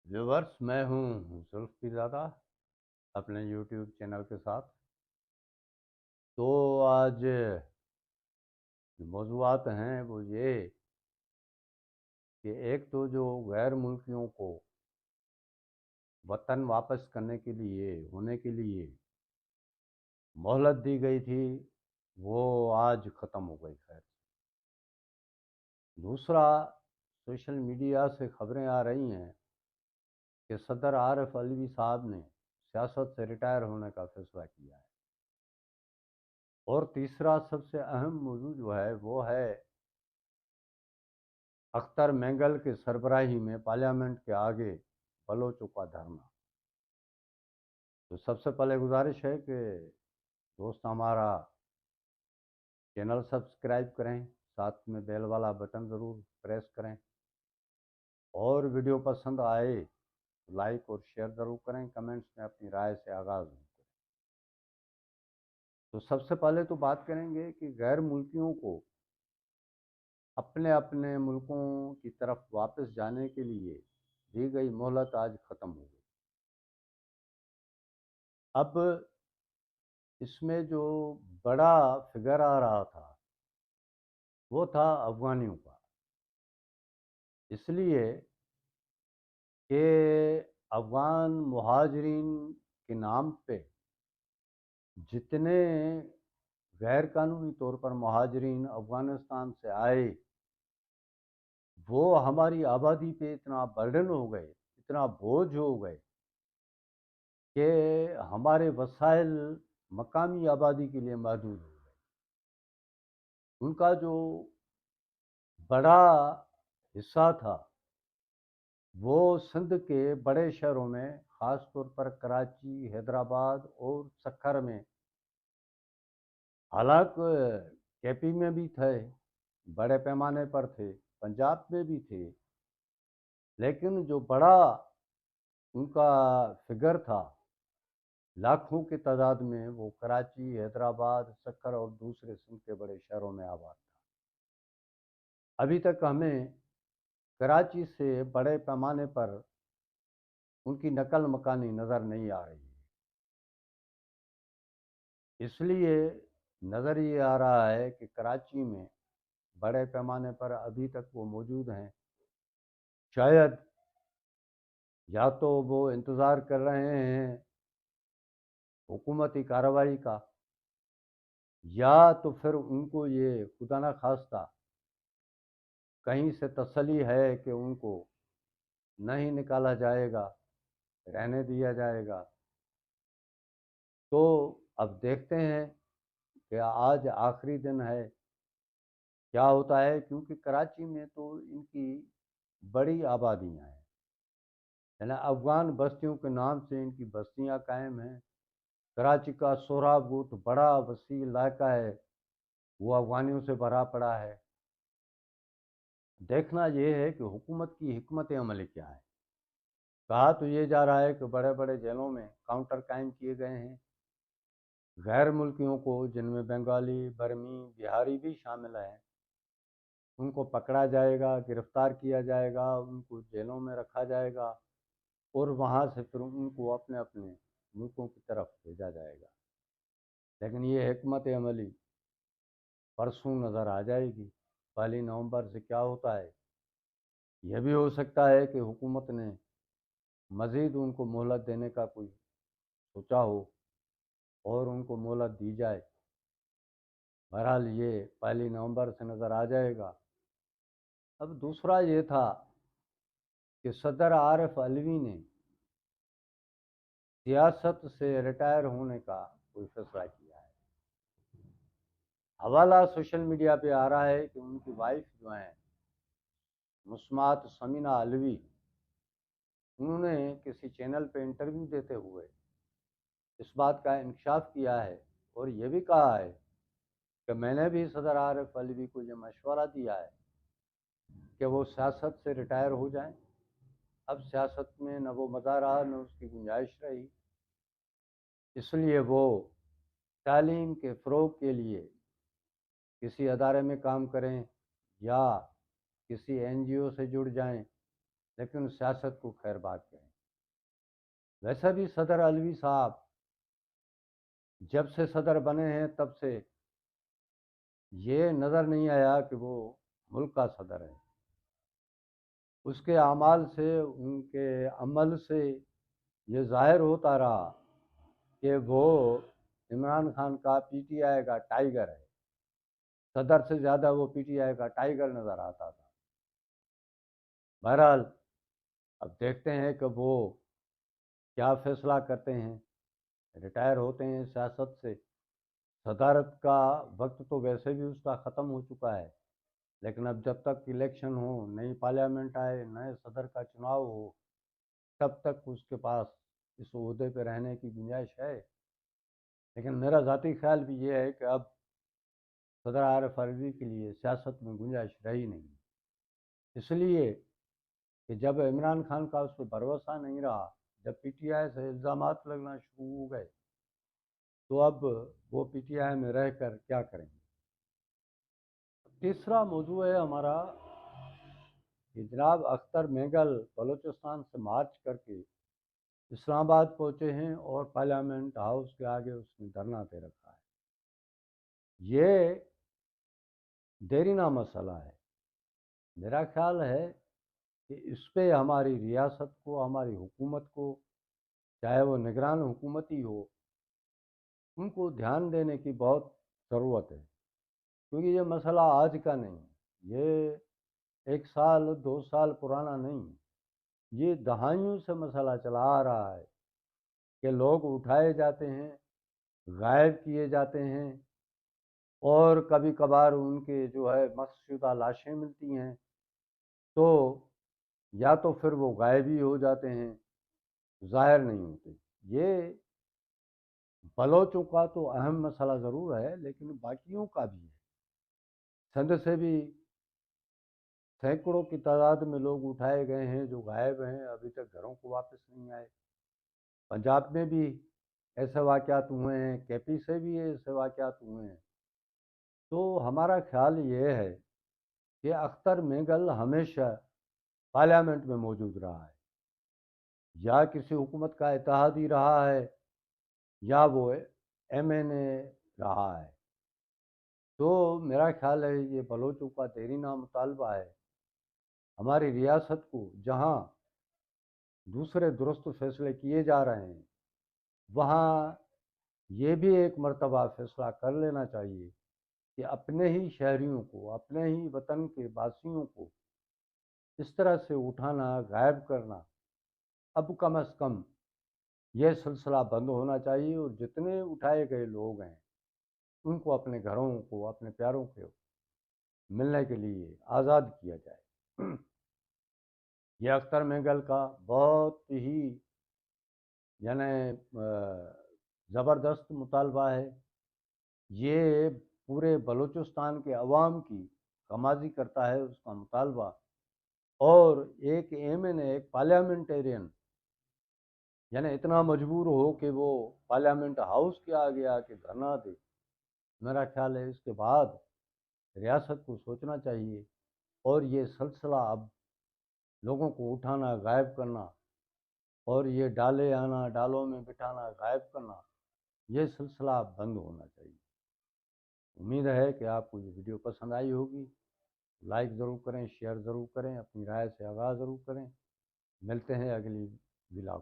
Viewers, मैं हूँ जुल्फ़ी ज़ादा अपने यूट्यूब चैनल के साथ। तो आज जो मौज़ूआत हैं वो ये कि एक तो जो गैर मुल्कियों को वतन वापस करने के लिए होने के लिए मोहलत दी गई थी, वो आज ख़त्म हो गई। खैर, दूसरा, सोशल मीडिया से ख़बरें आ रही हैं कि सदर आरिफ अलवी साहब ने सियासत से रिटायर होने का फ़ैसला किया है। और तीसरा सबसे अहम मौजू जो है वो है अख्तर मेंगल की सरबराही में पार्लियामेंट के आगे बलोचों का धरना। तो सबसे पहले गुजारिश है कि दोस्त हमारा चैनल सब्सक्राइब करें, साथ में बेल वाला बटन ज़रूर प्रेस करें, और वीडियो पसंद आए तो लाइक और शेयर ज़रूर करें। कमेंट्स में अपनी राय से आगाज़ करें। तो सबसे पहले तो बात करेंगे कि गैर मुल्कियों को अपने अपने मुल्कों की तरफ वापस जाने के लिए दी गई मोहलत आज ख़त्म हो गई। अब इसमें जो बड़ा फिगर आ रहा था वो था अफ़गानियों का, इसलिए कि अफ़गान मुहाजिरीन के नाम पे जितने गैर कानूनी तौर पर मुहाजिरीन अफ़गानिस्तान से आए, वो हमारी आबादी पे इतना बर्डन हो गए, इतना बोझ हो गए कि हमारे वसाइल मकामी आबादी के लिए महदूद हो गए। उनका जो बड़ा हिस्सा था वो सिंध के बड़े शहरों में, ख़ास तौर पर कराची, हैदराबाद और सक्खर में, हालांकि केपी में भी थे, बड़े पैमाने पर थे, पंजाब में भी थे, लेकिन जो बड़ा उनका फिगर था लाखों की तादाद में, वो कराची, हैदराबाद, सक्खर और दूसरे सिंध के बड़े शहरों में आबाद था। अभी तक हमें कराची से बड़े पैमाने पर उनकी नकल मकानी नज़र नहीं आ रही है, इसलिए नज़र ये आ रहा है कि कराची में बड़े पैमाने पर अभी तक वो मौजूद हैं। शायद या तो वो इंतज़ार कर रहे हैं हुकूमती कार्रवाई का, या तो फिर उनको ये खुदा न खास्ता कहीं से तसल्ली है कि उनको नहीं निकाला जाएगा, रहने दिया जाएगा। तो अब देखते हैं कि आज आखिरी दिन है, क्या होता है, क्योंकि कराची में तो इनकी बड़ी आबादियाँ हैं, है ना। अफ़गान बस्तियों के नाम से इनकी बस्तियाँ कायम हैं। कराची का सोहराबूट बड़ा वसी इलाका है, वो अफ़गानियों से भरा पड़ा है। देखना ये है कि हुकूमत की हिकमत अमली क्या है। कहा तो ये जा रहा है कि बड़े बड़े जेलों में काउंटर कायम किए गए हैं, गैर मुल्कियों को, जिनमें बंगाली, बर्मी, बिहारी भी शामिल हैं, उनको पकड़ा जाएगा, गिरफ्तार किया जाएगा, उनको जेलों में रखा जाएगा और वहाँ से फिर उनको अपने अपने मुल्कों की तरफ भेजा जाएगा। लेकिन ये हिकमत अमली परसों नज़र आ जाएगी। 1 नवंबर से क्या होता है, यह भी हो सकता है कि हुकूमत ने मज़ीद उनको मोहलत देने का कोई सोचा हो और उनको मोहलत दी जाए। बहरहाल ये 1 नवंबर से नज़र आ जाएगा। अब दूसरा ये था कि सदर आरिफ अलवी ने सियासत से रिटायर होने का कोई फैसला किया है। हवाला सोशल मीडिया पे आ रहा है कि उनकी वाइफ जो हैं मुस्मात समीना अलवी, उन्होंने किसी चैनल पे इंटरव्यू देते हुए इस बात का इंकशाफ किया है और ये भी कहा है कि मैंने भी सदर आरिफ अलवी को ये मशवरा दिया है कि वो सियासत से रिटायर हो जाएं। अब सियासत में न वो मज़ा रहा, न उसकी गुंजाइश रही, इसलिए वो तालीम के फ़रोग़ के लिए किसी अदारे में काम करें या किसी एनजीओ से जुड़ जाएं لیکن سیاست کو خیر بات کہیں۔ ویسے بھی صدر علوی صاحب جب سے صدر بنے ہیں تب سے یہ نظر نہیں آیا کہ وہ ملک کا صدر ہے۔ اس کے اعمال سے، ان کے عمل سے یہ ظاہر ہوتا رہا کہ وہ عمران خان کا پی ٹی آئی کا ٹائیگر ہے۔ صدر سے زیادہ وہ پی ٹی آئی کا ٹائیگر نظر آتا تھا۔ بہرحال اب دیکھتے ہیں کہ وہ کیا فیصلہ کرتے ہیں۔ ریٹائر ہوتے ہیں سیاست سے۔ صدارت کا وقت تو ویسے بھی اس کا ختم ہو چکا ہے، لیکن اب جب تک الیکشن ہو، نئی پارلیمنٹ آئے، نئے صدر کا چناؤ ہو، تب تک اس کے پاس اس عہدے پہ رہنے کی گنجائش ہے۔ لیکن میرا ذاتی خیال بھی یہ ہے کہ اب صدر عارف علوی کے لیے سیاست میں گنجائش رہی نہیں، اس لیے کہ جب عمران خان کا اس پہ بھروسہ نہیں رہا، جب پی ٹی آئی سے الزامات لگنا شروع ہو گئے، تو اب وہ پی ٹی آئی میں رہ کر کیا کریں گے۔ تیسرا موضوع ہے ہمارا کہ جناب اختر مینگل بلوچستان سے مارچ کر کے اسلام آباد پہنچے ہیں اور پارلیمنٹ ہاؤس کے آگے اس نے دھرنا دے رکھا ہے۔ یہ دیرینہ مسئلہ ہے۔ میرا خیال ہے کہ اس پہ ہماری ریاست کو، ہماری حکومت کو، چاہے وہ نگران حکومتی ہو، ان کو دھیان دینے کی بہت ضرورت ہے، کیونکہ یہ مسئلہ آج کا نہیں ہے، یہ 1 سال 2 سال پرانا نہیں ہے، یہ دہائیوں سے مسئلہ چلا آ رہا ہے کہ لوگ اٹھائے جاتے ہیں، غائب کیے جاتے ہیں، اور کبھی کبھار ان کے جو ہے مسخ شدہ لاشیں ملتی ہیں، تو یا تو پھر وہ غائب ہی ہو جاتے ہیں، ظاہر نہیں ہوتے۔ یہ بلوچوں کا تو اہم مسئلہ ضرور ہے، لیکن باقیوں کا بھی ہے۔ سندھ سے بھی سینکڑوں کی تعداد میں لوگ اٹھائے گئے ہیں جو غائب ہیں، ابھی تک گھروں کو واپس نہیں آئے۔ پنجاب میں بھی ایسے واقعات ہوئے ہیں، کے پی سے بھی ایسے واقعات ہوئے ہیں۔ تو ہمارا خیال یہ ہے کہ اختر مینگل ہمیشہ پارلیمنٹ میں موجود رہا ہے، یا کسی حکومت کا اتحادی رہا ہے، یا وہ ایم این اے رہا ہے۔ تو میرا خیال ہے یہ بلوچوں کا دیرینہ مطالبہ ہے۔ ہماری ریاست کو جہاں دوسرے درست فیصلے کیے جا رہے ہیں، وہاں یہ بھی ایک مرتبہ فیصلہ کر لینا چاہیے کہ اپنے ہی شہریوں کو، اپنے ہی وطن کے باسیوں کو اس طرح سے اٹھانا، غائب کرنا، اب کم از کم یہ سلسلہ بند ہونا چاہیے، اور جتنے اٹھائے گئے لوگ ہیں ان کو اپنے گھروں کو، اپنے پیاروں کو ملنے کے لیے آزاد کیا جائے۔ یہ اختر مینگل کا بہت ہی یعنی زبردست مطالبہ ہے۔ یہ پورے بلوچستان کے عوام کی غمازی کرتا ہے اس کا مطالبہ، اور ایک ایم این اے، ایک پارلیمنٹیرین یعنی اتنا مجبور ہو کہ وہ پارلیمنٹ ہاؤس کے آگے آ کے دھرنا دے۔ میرا خیال ہے اس کے بعد ریاست کو سوچنا چاہیے، اور یہ سلسلہ اب لوگوں کو اٹھانا، غائب کرنا، اور یہ ڈالے آنا، ڈالوں میں بٹھانا، غائب کرنا، یہ سلسلہ بند ہونا چاہیے۔ امید ہے کہ آپ کو یہ ویڈیو پسند آئی ہوگی۔ لائک ضرور کریں، شیئر ضرور کریں، اپنی رائے سے آگاہ ضرور کریں۔ ملتے ہیں اگلی ولاگ۔